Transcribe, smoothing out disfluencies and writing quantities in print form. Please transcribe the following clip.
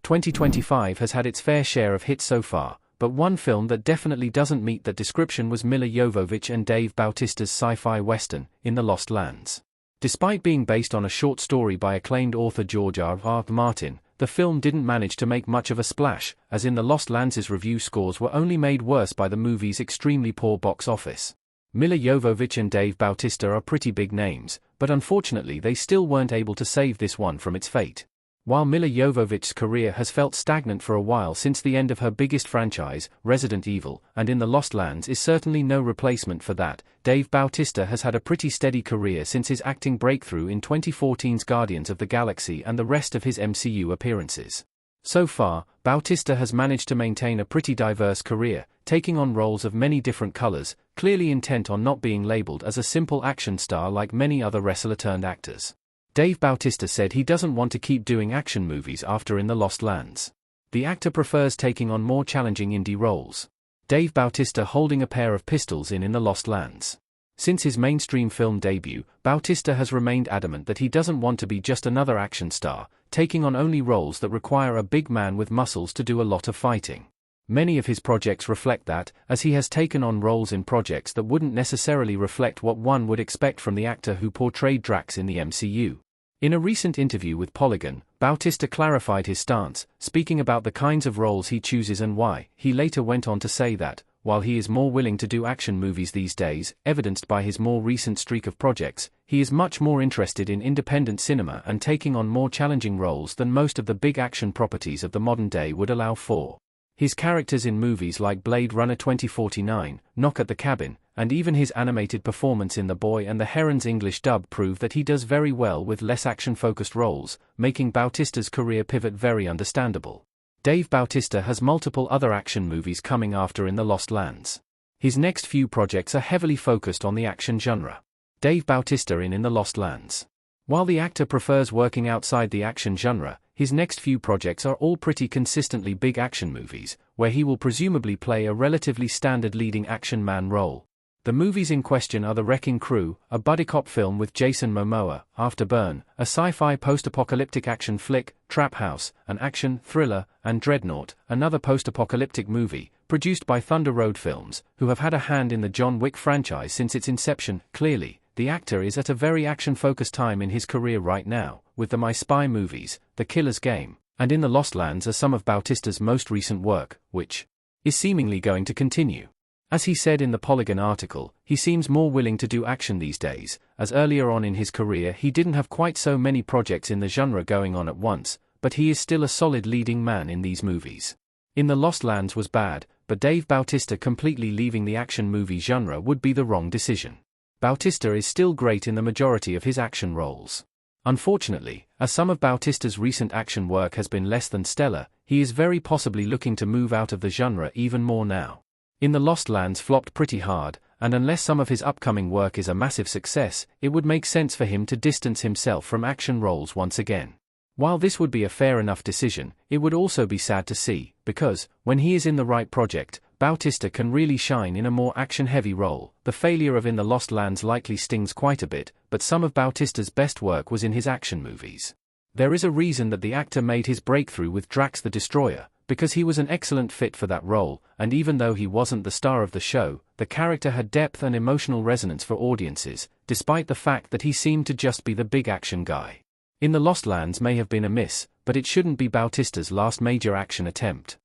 2025 has had its fair share of hits so far, but one film that definitely doesn't meet that description was Milla Jovovich and Dave Bautista's sci-fi western, In the Lost Lands. Despite being based on a short story by acclaimed author George R.R. Martin, the film didn't manage to make much of a splash, as In the Lost Lands' review scores were only made worse by the movie's extremely poor box office. Milla Jovovich and Dave Bautista are pretty big names, but unfortunately they still weren't able to save this one from its fate. While Milla Jovovich's career has felt stagnant for a while since the end of her biggest franchise, Resident Evil, and In the Lost Lands is certainly no replacement for that, Dave Bautista has had a pretty steady career since his acting breakthrough in 2014's Guardians of the Galaxy and the rest of his MCU appearances. So far, Bautista has managed to maintain a pretty diverse career, taking on roles of many different colors, clearly intent on not being labeled as a simple action star like many other wrestler-turned-actors. Dave Bautista said he doesn't want to keep doing action movies after In the Lost Lands. The actor prefers taking on more challenging indie roles. Dave Bautista holding a pair of pistols in the Lost Lands. Since his mainstream film debut, Bautista has remained adamant that he doesn't want to be just another action star, taking on only roles that require a big man with muscles to do a lot of fighting. Many of his projects reflect that, as he has taken on roles in projects that wouldn't necessarily reflect what one would expect from the actor who portrayed Drax in the MCU. In a recent interview with Polygon, Bautista clarified his stance, speaking about the kinds of roles he chooses and why. He later went on to say that, while he is more willing to do action movies these days, evidenced by his more recent streak of projects, he is much more interested in independent cinema and taking on more challenging roles than most of the big action properties of the modern day would allow for. His characters in movies like Blade Runner 2049, Knock at the Cabin, and even his animated performance in The Boy and the Heron's English dub prove that he does very well with less action-focused roles, making Bautista's career pivot very understandable. Dave Bautista has multiple other action movies coming after In the Lost Lands. His next few projects are heavily focused on the action genre. Dave Bautista in the Lost Lands. While the actor prefers working outside the action genre, his next few projects are all pretty consistently big action movies, where he will presumably play a relatively standard leading action man role. The movies in question are The Wrecking Crew, a buddy cop film with Jason Momoa, Afterburn, a sci-fi post-apocalyptic action flick, Trap House, an action thriller, and Dreadnought, another post-apocalyptic movie, produced by Thunder Road Films, who have had a hand in the John Wick franchise since its inception. Clearly, the actor is at a very action-focused time in his career right now, with the My Spy movies, The Killer's Game, and In the Lost Lands are some of Bautista's most recent work, which is seemingly going to continue. As he said in the Polygon article, he seems more willing to do action these days, as earlier on in his career he didn't have quite so many projects in the genre going on at once, but he is still a solid leading man in these movies. In the Lost Lands was bad, but Dave Bautista completely leaving the action movie genre would be the wrong decision. Bautista is still great in the majority of his action roles. Unfortunately, as some of Bautista's recent action work has been less than stellar, he is very possibly looking to move out of the genre even more now. In the Lost Lands flopped pretty hard, and unless some of his upcoming work is a massive success, it would make sense for him to distance himself from action roles once again. While this would be a fair enough decision, it would also be sad to see, because, when he is in the right project, Bautista can really shine in a more action-heavy role. The failure of In the Lost Lands likely stings quite a bit, but some of Bautista's best work was in his action movies. There is a reason that the actor made his breakthrough with Drax the Destroyer, because he was an excellent fit for that role, and even though he wasn't the star of the show, the character had depth and emotional resonance for audiences, despite the fact that he seemed to just be the big action guy. In the Lost Lands may have been a miss, but it shouldn't be Bautista's last major action attempt.